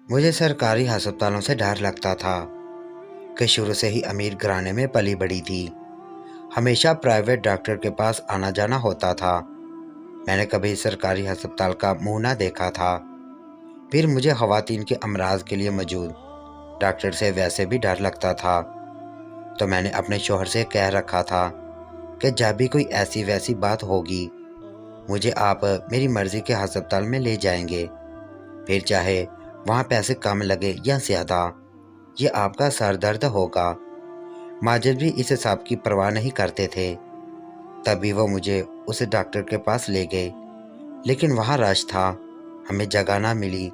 مجھے سرکاری ہسپتالوں سے ڈر لگتا تھا کہ شروع سے ہی امیر گھرانے میں پلی بڑھی تھی۔ ہمیشہ پرائیویٹ ڈاکٹر کے پاس آنا جانا ہوتا تھا۔ میں نے کبھی سرکاری ہسپتال کا منہ نہ دیکھا تھا۔ پھر مجھے خواتین کے امراض کے لیے موجود ڈاکٹر سے ویسے بھی ڈر لگتا تھا، تو میں نے اپنے شوہر سے کہہ رکھا تھا کہ جب بھی کوئی ایسی ویسی بات ہوگی مجھے آپ میری مرضی کے ہسپتال میں لے جائیں گے، پھر چاہے وہاں پیسے کم لگے یا زیادہ، یہ آپ کا سر درد ہوگا۔ ماجد بھی اس حساب کی پرواہ نہیں کرتے تھے۔ تبھی وہ مجھے اس ڈاکٹر کے پاس لے گئے، لیکن وہاں رش تھا، ہمیں جگہ نہ ملی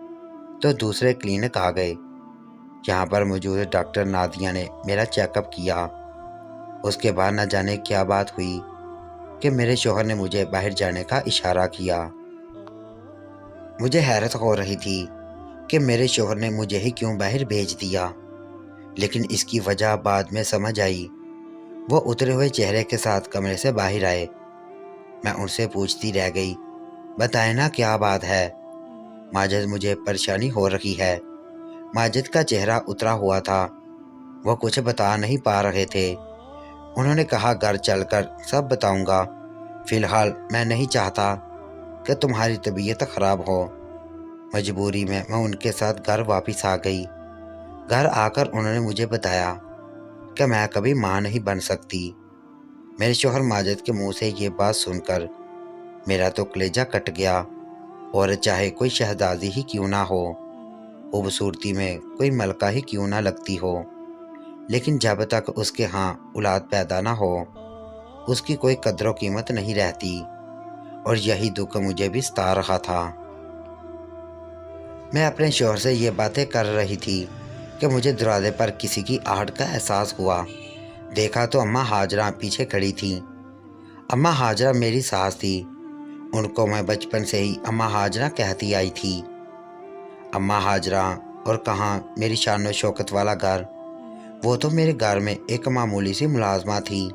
تو دوسرے کلینک آ گئے۔ یہاں پر موجود ڈاکٹر نادیہ نے میرا چیک اپ کیا۔ اس کے بعد نہ جانے کیا بات ہوئی کہ میرے شوہر نے مجھے باہر جانے کا اشارہ کیا۔ مجھے حیرت ہو رہی تھی کہ میرے شوہر نے مجھے ہی کیوں باہر بھیج دیا، لیکن اس کی وجہ بعد میں سمجھ آئی۔ وہ اترے ہوئے چہرے کے ساتھ کمرے سے باہر آئے۔ میں ان سے پوچھتی رہ گئی، بتائیں نا کیا بات ہے؟ ماجد مجھے پریشانی ہو رہی ہے۔ ماجد کا چہرہ اترا ہوا تھا، وہ کچھ بتا نہیں پا رہے تھے۔ انہوں نے کہا گھر چل کر سب بتاؤں گا، فی الحال میں نہیں چاہتا کہ تمہاری طبیعت خراب ہو۔ مجبوری میں ان کے ساتھ گھر واپس آ گئی۔ گھر آ کر انہوں نے مجھے بتایا کہ میں کبھی ماں نہیں بن سکتی۔ میرے شوہر ماجد کے منہ سے یہ بات سن کر میرا تو کلیجہ کٹ گیا، اور چاہے کوئی شہزادی ہی کیوں نہ ہو، خوبصورتی میں کوئی ملکہ ہی کیوں نہ لگتی ہو، لیکن جب تک اس کے ہاں اولاد پیدا نہ ہو اس کی کوئی قدر و قیمت نہیں رہتی، اور یہی دکھ مجھے بھی ستا رہا تھا۔ میں اپنے شوہر سے یہ باتیں کر رہی تھی کہ مجھے دروازے پر کسی کی آہٹ کا احساس ہوا۔ دیکھا تو اماں ہاجرہ پیچھے کھڑی تھیں۔ اماں ہاجرہ میری ساس تھی، ان کو میں بچپن سے ہی اماں ہاجرہ کہتی آئی تھی۔ اماں ہاجرہ اور کہاں میری شان و شوکت والا گھر، وہ تو میرے گھر میں ایک معمولی سی ملازمہ تھی۔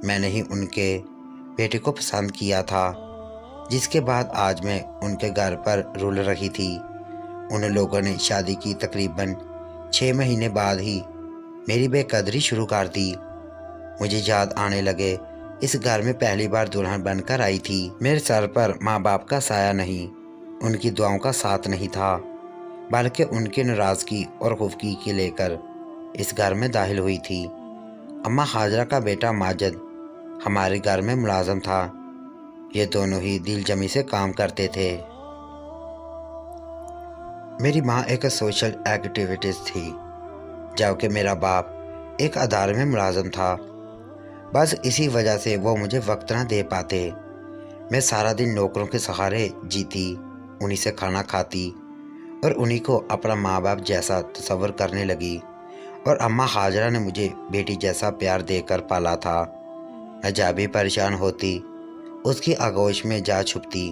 میں نے ہی ان کے بیٹے کو پسند کیا تھا، جس کے بعد آج میں ان کے گھر پر رول رہی تھی۔ ان لوگوں نے شادی کی تقریباً 6 مہینے بعد ہی میری بے قدری شروع کر دی۔ مجھے یاد آنے لگے اس گھر میں پہلی بار دلہن بن کر آئی تھی۔ میرے سر پر ماں باپ کا سایہ نہیں، ان کی دعاؤں کا ساتھ نہیں تھا، بلکہ ان کی ناراضگی اور خفگی کے لے کر اس گھر میں داخل ہوئی تھی۔ اماں ہاجرہ کا بیٹا ماجد ہمارے گھر میں ملازم تھا۔ یہ دونوں ہی دل جمی سے کام کرتے تھے۔ میری ماں ایک سوشل ایکٹیویٹیز تھی، جبکہ میرا باپ ایک ادارے میں ملازم تھا۔ بس اسی وجہ سے وہ مجھے وقت نہ دے پاتے۔ میں سارا دن نوکروں کے سہارے جیتی، انہی سے کھانا کھاتی اور انہی کو اپنا ماں باپ جیسا تصور کرنے لگی، اور اماں ہاجرہ نے مجھے بیٹی جیسا پیار دے کر پالا تھا۔ میں جب بھی پریشان ہوتی اس کی آغوش میں جا چھپتی۔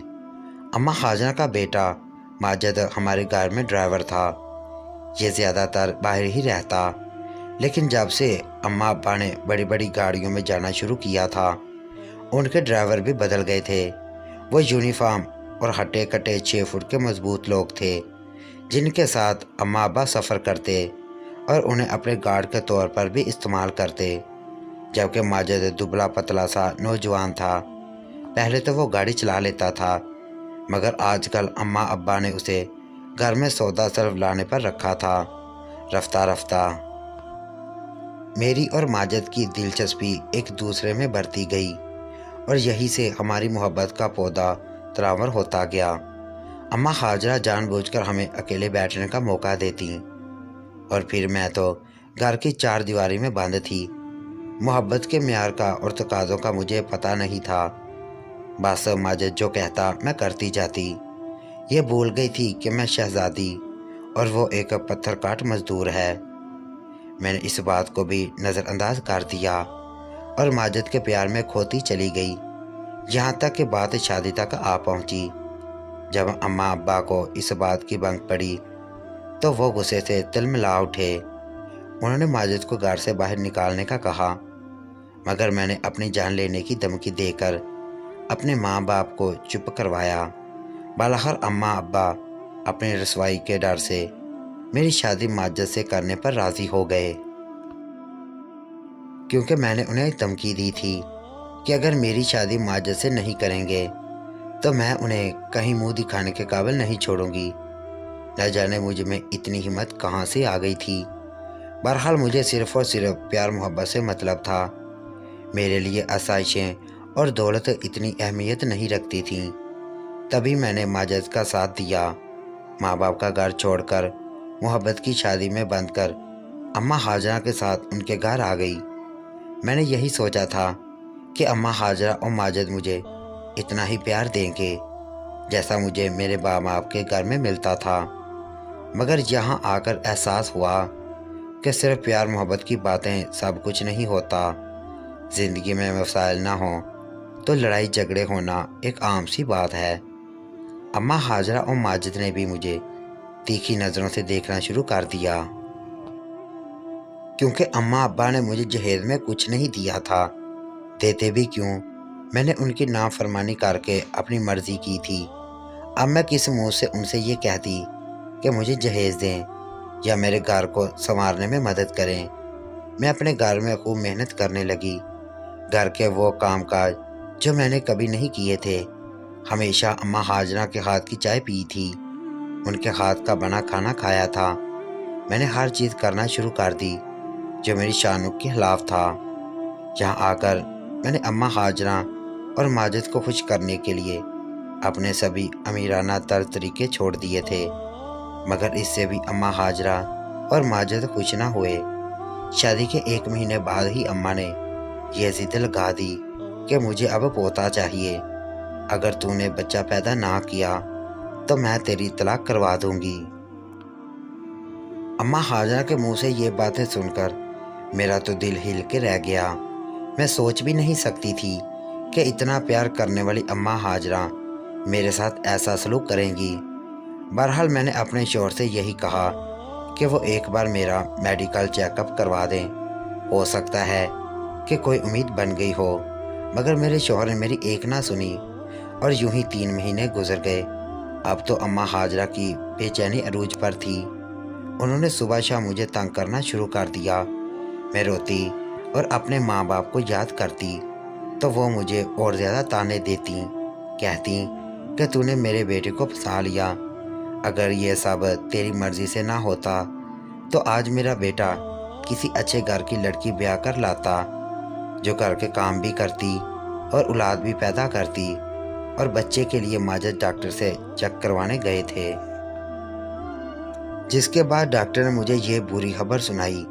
اماں ہاجرہ کا بیٹا ماجد ہمارے گھر میں ڈرائیور تھا۔ یہ زیادہ تر باہر ہی رہتا، لیکن جب سے اماں ابا نے بڑی بڑی گاڑیوں میں جانا شروع کیا تھا ان کے ڈرائیور بھی بدل گئے تھے۔ وہ یونیفارم اور ہٹے کٹے 6 فٹ کے مضبوط لوگ تھے، جن کے ساتھ اماں ابا سفر کرتے اور انہیں اپنے گارڈ کے طور پر بھی استعمال کرتے، جبکہ ماجد دبلا پتلا سا نوجوان تھا۔ پہلے تو وہ گاڑی چلا لیتا تھا، مگر آج کل اماں ابا نے اسے گھر میں سودا صرف لانے پر رکھا تھا۔ رفتہ رفتہ میری اور ماجد کی دلچسپی ایک دوسرے میں بڑھتی گئی، اور یہی سے ہماری محبت کا پودا تناور ہوتا گیا۔ اماں ہاجرہ جان بوجھ کر ہمیں اکیلے بیٹھنے کا موقع دیتی، اور پھر میں تو گھر کی 4 دیواری میں بند تھی۔ محبت کے معیار کا اور تقاضوں کا مجھے پتہ نہیں تھا، بس ماجد جو کہتا میں کرتی جاتی۔ یہ بھول گئی تھی کہ میں شہزادی اور وہ ایک پتھر کاٹ مزدور ہے۔ میں نے اس بات کو بھی نظر انداز کر دیا اور ماجد کے پیار میں کھوتی چلی گئی، یہاں تک کہ بات شادی تک آ پہنچی۔ جب اماں ابا کو اس بات کی بنک پڑی تو وہ غصے سے تلملا اٹھے۔ انہوں نے ماجد کو گھر سے باہر نکالنے کا کہا، مگر میں نے اپنی جان لینے کی دھمکی دے کر اپنے ماں باپ کو چپ کروایا۔ بالاخر اماں ابا اپنی رسوائی کے ڈر سے میری شادی ماجد سے کرنے پر راضی ہو گئے، کیونکہ میں نے انہیں دھمکی دی تھی کہ اگر میری شادی ماجد سے نہیں کریں گے تو میں انہیں کہیں منہ دکھانے کے قابل نہیں چھوڑوں گی۔ نہ جانے مجھ میں اتنی ہمت کہاں سے آ گئی تھی۔ بہرحال مجھے صرف اور صرف پیار محبت سے مطلب تھا۔ میرے لیے آسائشیں اور دولت اتنی اہمیت نہیں رکھتی تھیں۔ تبھی میں نے ماجد کا ساتھ دیا، ماں باپ کا گھر چھوڑ کر محبت کی شادی میں بند کر اماں ہاجرہ کے ساتھ ان کے گھر آ گئی۔ میں نے یہی سوچا تھا کہ اماں ہاجرہ اور ماجد مجھے اتنا ہی پیار دیں گے جیسا مجھے میرے باپ باپ کے گھر میں ملتا تھا، مگر یہاں آ کر احساس ہوا کہ صرف پیار محبت کی باتیں سب کچھ نہیں ہوتا۔ زندگی میں مسائل نہ ہوں تو لڑائی جھگڑے ہونا ایک عام سی بات ہے۔ اماں ہاجرہ اور ماجد نے بھی مجھے تیکھی نظروں سے دیکھنا شروع کر دیا، کیونکہ اماں ابا نے مجھے جہیز میں کچھ نہیں دیا تھا۔ دیتے بھی کیوں، میں نے ان کی نافرمانی کر کے اپنی مرضی کی تھی۔ اب میں کس منہ سے ان سے یہ کہتی کہ مجھے جہیز دیں یا میرے گھر کو سنوارنے میں مدد کریں۔ میں اپنے گھر میں خوب محنت کرنے لگی۔ گھر کے وہ کام کاج جو میں نے کبھی نہیں کیے تھے، ہمیشہ اماں ہاجرہ کے ہاتھ کی چائے پی تھی، ان کے ہاتھ کا بنا کھانا کھایا تھا۔ میں نے ہر چیز کرنا شروع کر دی جو میری شانوں کے خلاف تھا۔ یہاں آ کر میں نے اماں ہاجرہ اور ماجد کو خوش کرنے کے لیے اپنے سبھی امیرانہ طرز طریقے چھوڑ دیے تھے، مگر اس سے بھی اماں ہاجرہ اور ماجد خوش نہ ہوئے۔ شادی کے 1 مہینے بعد ہی اماں نے یہ ضد لگا دی کہ مجھے اب پوتا چاہیے، اگر تو نے بچہ پیدا نہ کیا تو میں تیری طلاق کروا دوں گی۔ اماں ہاجرہ کے منہ سے یہ باتیں سن کر میرا تو دل ہل کے رہ گیا۔ میں سوچ بھی نہیں سکتی تھی کہ اتنا پیار کرنے والی اماں ہاجرہ میرے ساتھ ایسا سلوک کریں گی۔ بہرحال میں نے اپنے شوہر سے یہی کہا کہ وہ ایک بار میرا میڈیکل چیک اپ کروا دیں، ہو سکتا ہے کہ کوئی امید بن گئی ہو، مگر میرے شوہر نے میری ایک نہ سنی اور یوں ہی 3 مہینے گزر گئے۔ اب تو اماں ہاجرہ کی بے چینی عروج پر تھی۔ انہوں نے صبح شام مجھے تنگ کرنا شروع کر دیا۔ میں روتی اور اپنے ماں باپ کو یاد کرتی تو وہ مجھے اور زیادہ تانے دیتی، کہتی کہ تو نے میرے بیٹے کو پھنسا لیا، اگر یہ سب تیری مرضی سے نہ ہوتا تو آج میرا بیٹا کسی اچھے گھر کی لڑکی بیاہ کر لاتا جو گھر کے کام بھی کرتی اور اولاد بھی پیدا کرتی، اور بچے کے لیے ماجد ڈاکٹر سے چیک کروانے گئے تھے، جس کے بعد ڈاکٹر نے مجھے یہ بری خبر سنائی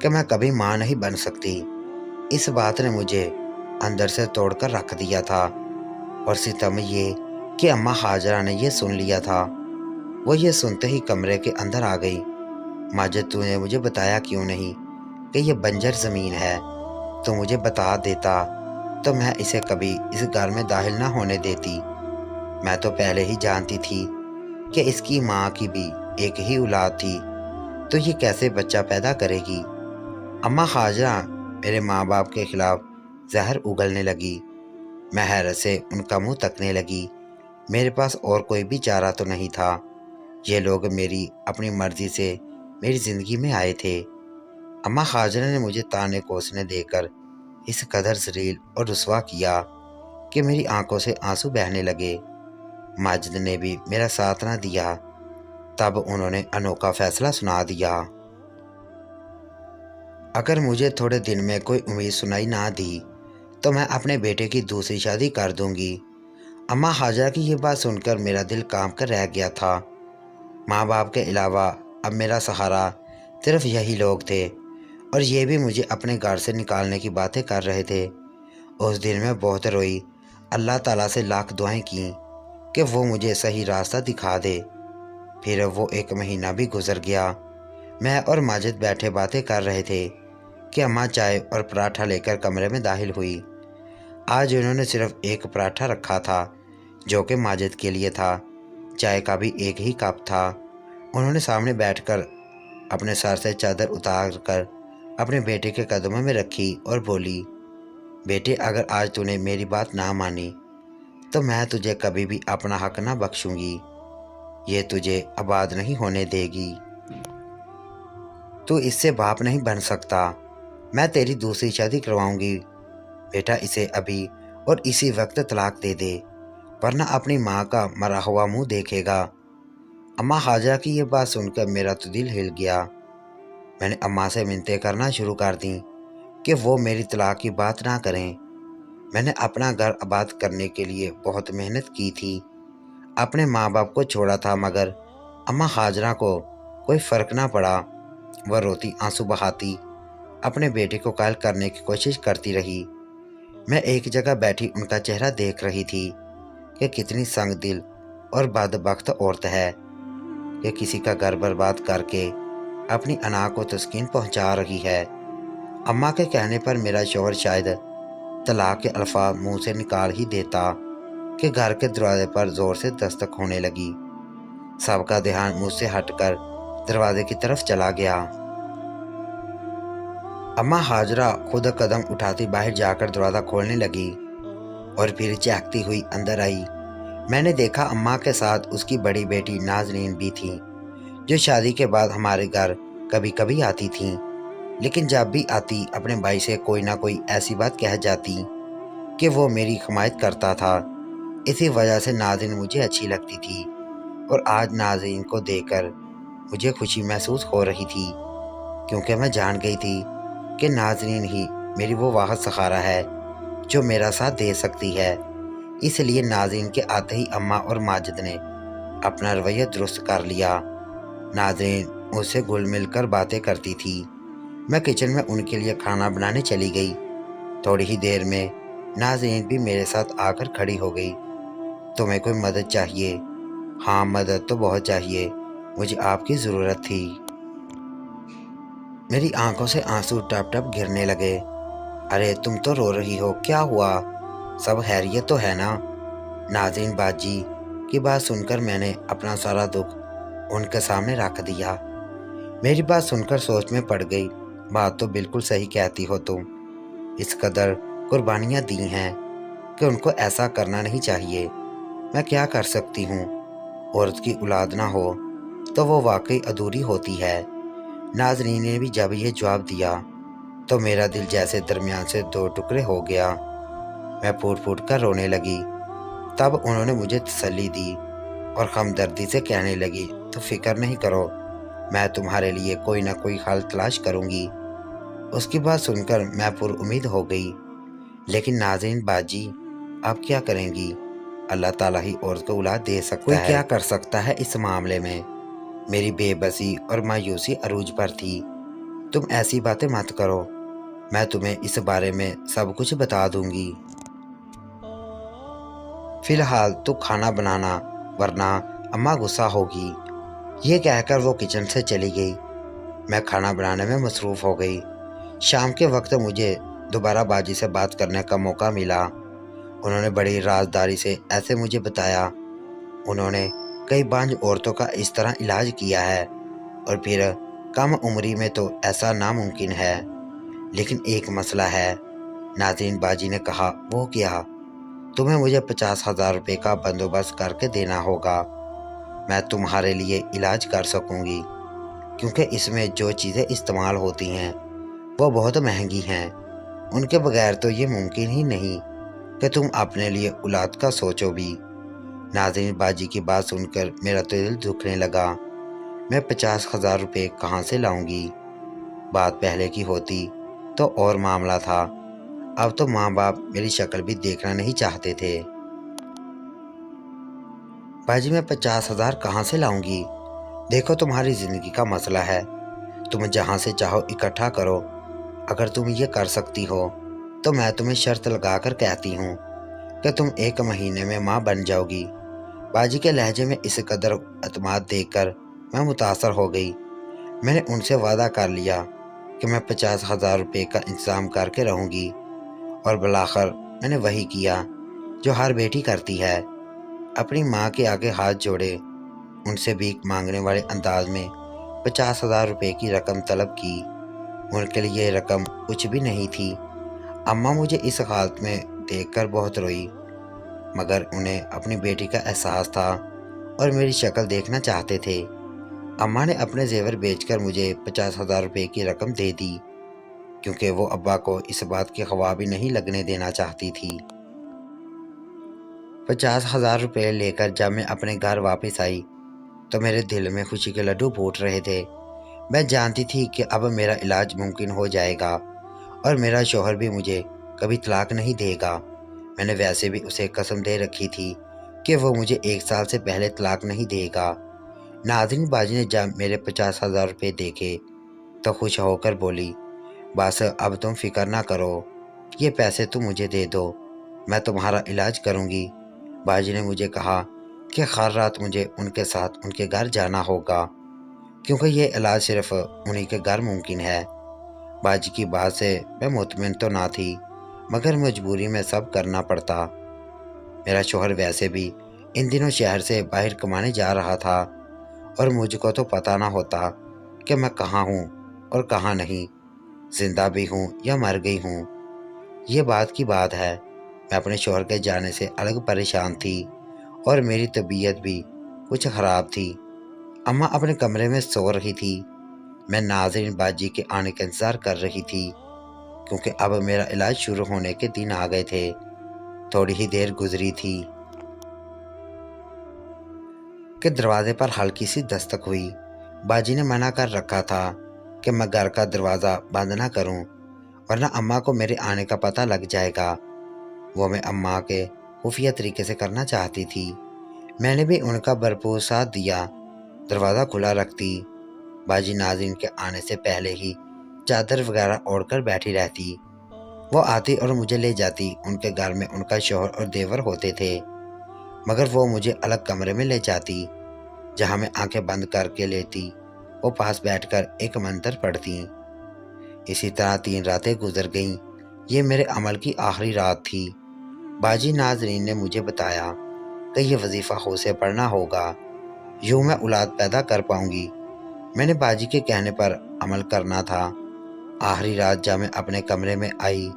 کہ میں کبھی ماں نہیں بن سکتی۔ اس بات نے مجھے اندر سے توڑ کر رکھ دیا تھا، اور ستم یہ کہ اماں ہاجرہ نے یہ سن لیا تھا۔ وہ یہ سنتے ہی کمرے کے اندر آ گئی۔ ماجد تو نے مجھے بتایا کیوں نہیں کہ یہ بنجر زمین ہے؟ تو مجھے بتا دیتا تو میں اسے کبھی اس گھر میں داخل نہ ہونے دیتی۔ میں تو پہلے ہی جانتی تھی کہ اس کی ماں کی بھی ایک ہی اولاد تھی، تو یہ کیسے بچہ پیدا کرے گی؟ اماں ہاجرہ میرے ماں باپ کے خلاف زہر اگلنے لگی۔ میں حیرت سے ان کا منہ تکنے لگی۔ میرے پاس اور کوئی بھی چارہ تو نہیں تھا۔ یہ لوگ میری اپنی مرضی سے میری زندگی میں آئے تھے۔ اماں ہاجرہ نے مجھے تانے کوسنے دے کر اس قدر ذلیل اور رسوا کیا کہ میری آنکھوں سے آنسو بہنے لگے۔ ماجد نے بھی میرا ساتھ نہ دیا۔ تب انہوں نے انوکھا فیصلہ سنا دیا۔ اگر مجھے تھوڑے دن میں کوئی امید سنائی نہ دی تو میں اپنے بیٹے کی دوسری شادی کر دوں گی۔ اماں ہاجرہ کی یہ بات سن کر میرا دل کانپ کر رہ گیا تھا۔ ماں باپ کے علاوہ اب میرا سہارا صرف یہی لوگ تھے، اور یہ بھی مجھے اپنے گھر سے نکالنے کی باتیں کر رہے تھے۔ اس دن میں بہت روئی، اللہ تعالیٰ سے لاکھ دعائیں کیں کہ وہ مجھے صحیح راستہ دکھا دے۔ پھر وہ 1 مہینہ بھی گزر گیا۔ میں اور ماجد بیٹھے باتیں کر رہے تھے کہ اماں چائے اور پراٹھا لے کر کمرے میں داخل ہوئی۔ آج انہوں نے صرف 1 پراٹھا رکھا تھا جو کہ ماجد کے لیے تھا، چائے کا بھی 1 ہی کپ تھا۔ انہوں نے سامنے بیٹھ کر اپنے سر سے چادر اتار کر اپنے بیٹے کے قدموں میں رکھی اور بولی، بیٹے اگر آج تو نے میری بات نہ مانی تو میں تجھے کبھی بھی اپنا حق نہ بخشوں گی، یہ تجھے آباد نہیں ہونے دے گی۔ تو इससे बाप नहीं बन सकता। मैं तेरी दूसरी शादी करवाऊंगी। बेटा इसे अभी और इसी वक्त तलाक दे दे, वरना अपनी माँ का मरा हुआ मुंह देखेगा। अम्मा हाजरा की ये बात सुनकर मेरा तो दिल हिल गया। मैंने अम्मा से मिन्नतें करना शुरू कर दी कि वो मेरी तलाक की बात ना करें। मैंने अपना घर आबाद करने के लिए बहुत मेहनत की थी, अपने माँ बाप को छोड़ा था, मगर अम्मा हाजरा को कोई फ़र्क ना पड़ा। वह रोती आंसू बहाती अपने बेटे को कायल करने की कोशिश करती रही। मैं एक जगह बैठी उनका चेहरा देख रही थी कि कितनी संग दिल और बदबख्त औरत है कि किसी का घर बर्बाद करके अपनी अना को तस्कीन पहुंचा रही है। अम्मा के कहने पर मेरा शौहर शायद तलाक के अल्फाज मुंह से निकाल ही देता कि घर के दरवाजे पर जोर से दस्तक होने लगी। सबका ध्यान मुझसे हटकर दरवाजे की तरफ चला गया। अम्मा हाजरा खुद कदम उठाती बाहर जाकर दरवाज़ा खोलने लगी और फिर चहकती हुई अंदर आई। मैंने देखा अम्मा के साथ उसकी बड़ी बेटी नाजनीन भी थी, जो शादी के बाद हमारे घर कभी कभी आती थी, लेकिन जब भी आती अपने भाई से कोई ना कोई ऐसी बात कह जाती कि वो मेरी हिमायत करता था। इसी वजह से नाज़रीन मुझे अच्छी लगती थी और आज नाज़रीन को देखकर मुझे खुशी महसूस हो रही थी, क्योंकि मैं जान गई थी कि नाज़रीन ही मेरी वो वाहद सहारा है जो मेरा साथ दे सकती है। इसलिए नाज़रीन के आते ही अम्मा और माजिद ने अपना रवैया दुरुस्त कर लिया। नाज़रीन मुझसे घुल मिल कर बातें करती थी। मैं किचन में उनके लिए खाना बनाने चली गई। थोड़ी ही देर में नाज़रीन भी मेरे साथ आकर खड़ी हो गई। तुम्हें कोई मदद चाहिए? हाँ, मदद तो बहुत चाहिए, मुझे आपकी ज़रूरत थी। मेरी आंखों से आंसू टप टप गिरने लगे। अरे तुम तो रो रही हो, क्या हुआ? सब खैरियत तो है ना? नाज़रीन बाजी की बात सुनकर मैंने अपना सारा दुख उनके सामने रख दिया। मेरी बात सुनकर सोच में पड़ गई। बात तो बिल्कुल सही कहती हो तुम। इस कदर कुर्बानियाँ दी हैं कि उनको ऐसा करना नहीं चाहिए। मैं क्या कर सकती हूँ? औरत की औलाद ना हो तो वो वाकई अधूरी होती है। नाज़रीन ने भी जब ये जवाब दिया तो मेरा दिल जैसे दरमियान से दो टुकड़े हो गया। मैं फूट फूट कर रोने लगी। तब उन्होंने मुझे तसल्ली दी और हमदर्दी से कहने लगी, तो फिक्र नहीं करो, मैं तुम्हारे लिए कोई ना कोई हल तलाश करूँगी। उसकी बात सुनकर मैं पुरउम्मीद हो गई। लेकिन नाज़रीन बाजी, आप क्या करेंगी? अल्लाह ताला ही औरत को औलाद दे सकता है। कोई क्या कर सकता है इस मामले में? मेरी बेबसी और मायूसी अरूज पर थी। तुम ऐसी बातें मत करो, मैं तुम्हें इस बारे में सब कुछ बता दूंगी। फिलहाल तू खाना बनाना, वरना अम्मा गुस्सा होगी। ये कहकर वो किचन से चली गई। मैं खाना बनाने में मसरूफ़ हो गई। शाम के वक्त मुझे दोबारा बाजी से बात करने का मौका मिला। उन्होंने बड़ी राजदारी से ऐसे मुझे बताया। उन्होंने कई बांझ औरतों का इस तरह इलाज किया है और फिर कम उम्री में तो ऐसा नामुमकिन है। लेकिन एक मसला है, नाज़रीन बाजी ने कहा। वो क्या? तुम्हें मुझे 50,000 रुपये का बंदोबस्त करके देना होगा। मैं तुम्हारे लिए इलाज कर सकूंगी, क्योंकि इसमें जो चीज़ें इस्तेमाल होती हैं वो बहुत महंगी हैं। उनके बगैर तो ये मुमकिन ही नहीं कि तुम अपने लिए औलाद का सोचो भी। नाज़रीन बाजी की बात सुनकर मेरा तो दिल दुखने लगा। मैं 50,000 रुपये कहाँ से लाऊंगी? बात पहले की होती तो और मामला था। अब तो माँ बाप मेरी शक्ल भी देखना नहीं चाहते थे। बाजी, मैं 50,000 कहाँ से लाऊंगी? देखो, तुम्हारी ज़िंदगी का मसला है, तुम जहाँ से चाहो इकट्ठा करो। अगर तुम ये कर सकती हो तो मैं तुम्हें शर्त लगाकर कहती हूँ कि तुम 1 महीने में माँ बन जाओगी। बाजी के लहजे में इस कदर अतमाद देखकर मैं मुतासर हो गई। मैंने उनसे वादा कर लिया कि मैं 50,000 रुपये का इंतज़ाम करके रहूँगी और बिलाखिर मैंने वही किया जो हर बेटी करती है। अपनी माँ के आगे हाथ जोड़े उनसे भीख मांगने वाले अंदाज में 50,000 रुपये की रकम तलब की। उनके लिए ये रकम कुछ भी नहीं थी। अम्मा मुझे इस हालत में देखकर बहुत रोई, मगर उन्हें अपनी बेटी का एहसास था और मेरी शक्ल देखना चाहते थे। अम्मा ने अपने जेवर बेचकर मुझे 50,000 रुपये की रकम दे दी, क्योंकि वो अब्बा को इस बात की खवा भी नहीं लगने देना चाहती थी। 50,000 रुपये लेकर जब मैं अपने घर वापस आई तो मेरे दिल में खुशी के लड्डू फूट रहे थे। मैं जानती थी कि अब मेरा इलाज मुमकिन हो जाएगा और मेरा शौहर भी मुझे कभी तलाक नहीं देगा। मैंने वैसे भी उसे कसम दे रखी थी कि वो मुझे 1 साल से पहले तलाक नहीं देगा। नाज़रीन, बाजी ने जब मेरे 50,000 रुपये देखे तो खुश होकर बोली, बस अब तुम फिक्र ना करो, ये पैसे तुम मुझे दे दो, मैं तुम्हारा इलाज करूँगी। बाजी ने मुझे कहा कि हर रात मुझे उनके साथ उनके घर जाना होगा, क्योंकि ये इलाज सिर्फ उन्हीं के घर मुमकिन है। बाजी की बात से मैं मुतमिन तो ना थी, मगर मजबूरी में सब करना पड़ता। मेरा शौहर वैसे भी इन दिनों शहर से बाहर कमाने जा रहा था और मुझको तो पता ना होता कि मैं कहाँ हूँ और कहाँ नहीं, जिंदा भी हूँ या मर गई हूँ। ये बात की बात है, मैं अपने शौहर के जाने से अलग परेशान थी और मेरी तबीयत भी कुछ ख़राब थी। अम्मा अपने कमरे में सो रही थी। मैं नाज़रीन बाजी के आने का इंतज़ार कर रही थी, क्योंकि अब मेरा इलाज शुरू होने के दिन आ गए थे। थोड़ी ही देर गुजरी थी कि दरवाजे पर हल्की सी दस्तक हुई। बाजी ने मना कर रखा था कि मैं घर का दरवाज़ा बंद ना करूं, वरना अम्मा को मेरे आने का पता लग जाएगा। वो मैं अम्मा के खुफिया तरीके से करना चाहती थी। मैंने भी उनका भरपूर साथ दिया, दरवाज़ा खुला रखती। बाजी नाज़रीन के आने से पहले ही चादर वगैरह ओढ़कर बैठी रहती। वो आती और मुझे ले जाती। उनके घर में उनका शौहर और देवर होते थे, मगर वो मुझे अलग कमरे में ले जाती, जहाँ मैं आंखें बंद करके लेती। वो पास बैठकर एक मंतर पढ़ती। इसी तरह 3 रातें गुजर गईं। ये मेरे अमल की आखिरी रात थी। बाजी नाज़रीन ने मुझे बताया कि ये वजीफ़ा खुद से पढ़ना होगा, यूँ मैं औलाद पैदा कर पाऊंगी। मैंने बाजी के कहने पर अमल करना था। आखिरी रात जब मैं अपने कमरे में आई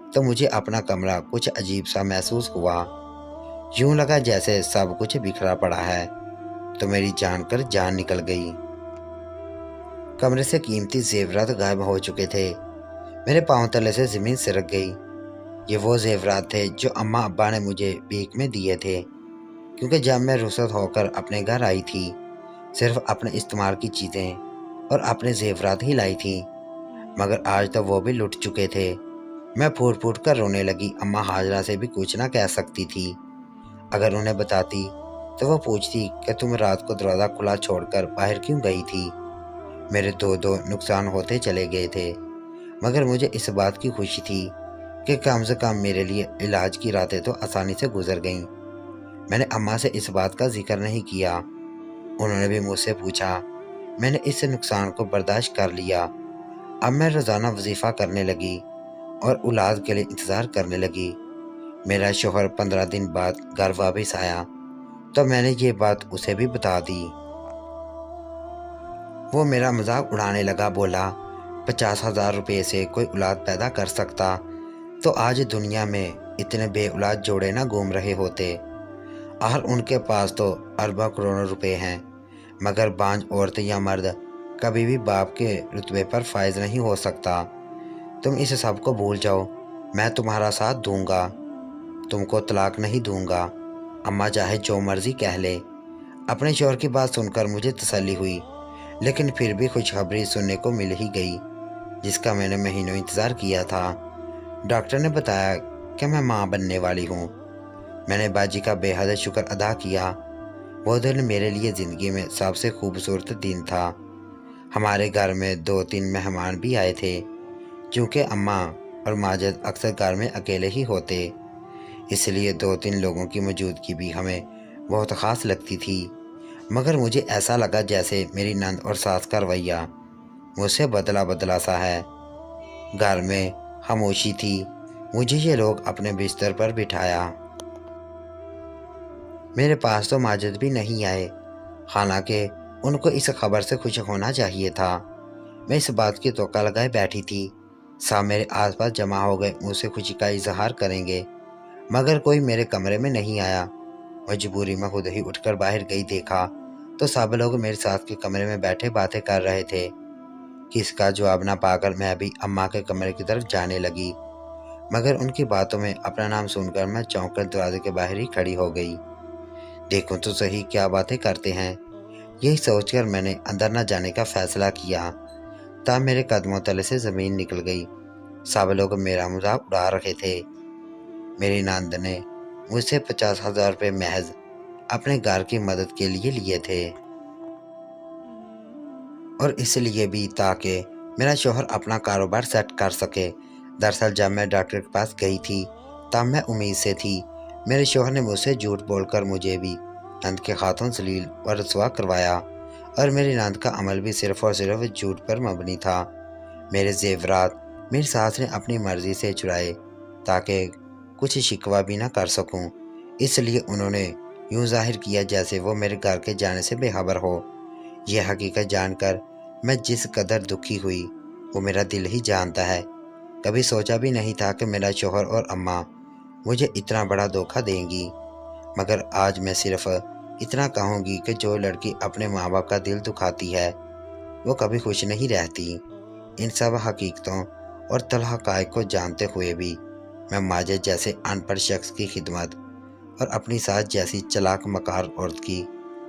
तो मुझे अपना कमरा कुछ अजीब सा महसूस हुआ। यूं लगा जैसे सब कुछ बिखरा पड़ा है। तो मेरी जान कर जान निकल गई। कमरे से कीमती जेवरात गायब हो चुके थे। मेरे पांव तले से ज़मीन सिरक गई। ये वो जेवरात थे जो अम्मा अब्बा ने मुझे भीख में दिए थे, क्योंकि जब मैं रुखसत होकर अपने घर आई थी सिर्फ अपने इस्तेमाल की चीज़ें और अपने जेवरात ही लाई थी, मगर आज तो वो भी लुट चुके थे। मैं फूट फूट कर रोने लगी। अम्मा हाजरा से भी कुछ ना कह सकती थी। अगर उन्हें बताती तो वो पूछती कि तुम रात को दरवाज़ा खुला छोड़कर बाहर क्यों गई थी। मेरे दो दो नुकसान होते चले गए थे, मगर मुझे इस बात की खुशी थी कि कम से कम मेरे लिए इलाज की रातें तो आसानी से गुजर गईं। मैंने अम्मा से इस बात का जिक्र नहीं किया। उन्होंने भी मुझसे पूछा। मैंने इस नुकसान को बर्दाश्त कर लिया। अब मैं रोज़ाना वजीफ़ा करने लगी और औलाद के लिए इंतज़ार करने लगी। मेरा शौहर 15 दिन बाद घर वापस आया तो मैंने ये बात उसे भी बता दी। वो मेरा मजाक उड़ाने लगा। बोला, 50,000 रुपये से कोई औलाद पैदा कर सकता तो आज दुनिया में इतने बे औलाद जोड़े ना घूम रहे होते। और उनके पास तो अरबों करोड़ों रुपए हैं, मगर बांझ औरत या मर्द कभी भी बाप के रुतबे पर फायज नहीं हो सकता। तुम इस सब को भूल जाओ, मैं तुम्हारा साथ दूंगा, तुमको तलाक नहीं दूंगा। अम्मा चाहे जो मर्जी कह ले। अपने शौहर की बात सुनकर मुझे तसल्ली हुई, लेकिन फिर भी खुशखबरी सुनने को मिल ही गई, जिसका मैंने महीनों इंतज़ार किया था। डॉक्टर ने बताया कि मैं माँ बनने वाली हूँ। मैंने बाजी का बेहद शुक्र अदा किया। वो दिन मेरे लिए ज़िंदगी में सबसे खूबसूरत दिन था। हमारे घर में 2-3 मेहमान भी आए थे, क्योंकि अम्मा और माजिद अक्सर घर में अकेले ही होते, इसलिए 2-3 लोगों की मौजूदगी भी हमें बहुत ख़ास लगती थी। मगर मुझे ऐसा लगा जैसे मेरी नंद और सास का रवैया मुझसे बदला बदला सा है। घर में खामोशी थी। मुझे ये लोग अपने बिस्तर पर बिठाया। मेरे पास तो माजिद भी नहीं आए, हालांकि उनको इस खबर से खुश होना चाहिए था। मैं इस बात की तौक़ा लगाए बैठी थी, सब मेरे आसपास जमा हो गए, मुझसे खुशी का इजहार करेंगे, मगर कोई मेरे कमरे में नहीं आया। मजबूरी में खुद ही उठकर बाहर गई। देखा تو सब लोग मेरे साथ के कमरे में बैठे बातें कर रहे थे कि इसका जवाब ना पाकर मैं अभी अम्मा के कमरे की तरफ जाने लगी, मगर उनकी बातों में अपना नाम सुनकर मैं चौंक कर दरवाजे के बाहर ही खड़ी हो गई। देखूं तो सही क्या बातें करते हैं। यही सोचकर मैंने अंदर न जाने का फैसला किया। तब मेरे कदमों तले से ज़मीन निकल गई। सब लोग मेरा मजाक उड़ा रहे थे। मेरी नंद ने मुझसे 50,000 रुपये महज अपने घर की मदद के लिए लिए थे, और इसलिए भी ताकि मेरा शौहर अपना कारोबार सेट कर सके। दरअसल जब मैं डॉक्टर के पास गई थी तब मैं उम्मीद से थी। मेरे शौहर ने मुझसे झूठ बोलकर मुझे भी नंद के हाथों जलील व रसवा करवाया, और मेरी नंद का अमल भी सिर्फ और सिर्फ झूठ पर मबनी था। मेरे जेवरात मेरी सास ने अपनी मर्जी से चुराए ताकि कुछ शिकवा भी ना कर सकूं। इसलिए उन्होंने यूं जाहिर किया जैसे वो मेरे घर के जाने से बेखबर हो। यह हकीकत जानकर मैं जिस कदर दुखी हुई वो मेरा दिल ही जानता है। कभी सोचा भी नहीं था कि मेरा शौहर और अम्मा मुझे इतना बड़ा धोखा देंगी, मगर आज मैं सिर्फ इतना कहूँगी कि जो लड़की अपने माँ बाप का दिल दुखाती है वो कभी खुश नहीं रहती। इन सब हकीकतों और तलहक़ाइक़ को जानते हुए भी मैं माजिद जैसे अनपढ़ शख्स की खिदमत और अपनी सास जैसी चालाक मकार औरत की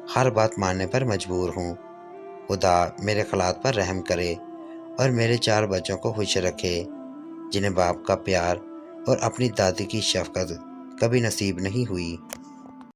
हर बात मानने पर मजबूर हूँ। खुदा मेरे खलात पर रहम करे और मेरे 4 बच्चों को खुश रखे, जिन्हें बाप का प्यार और अपनी दादी की शफ़क़त कभी नसीब नहीं हुई।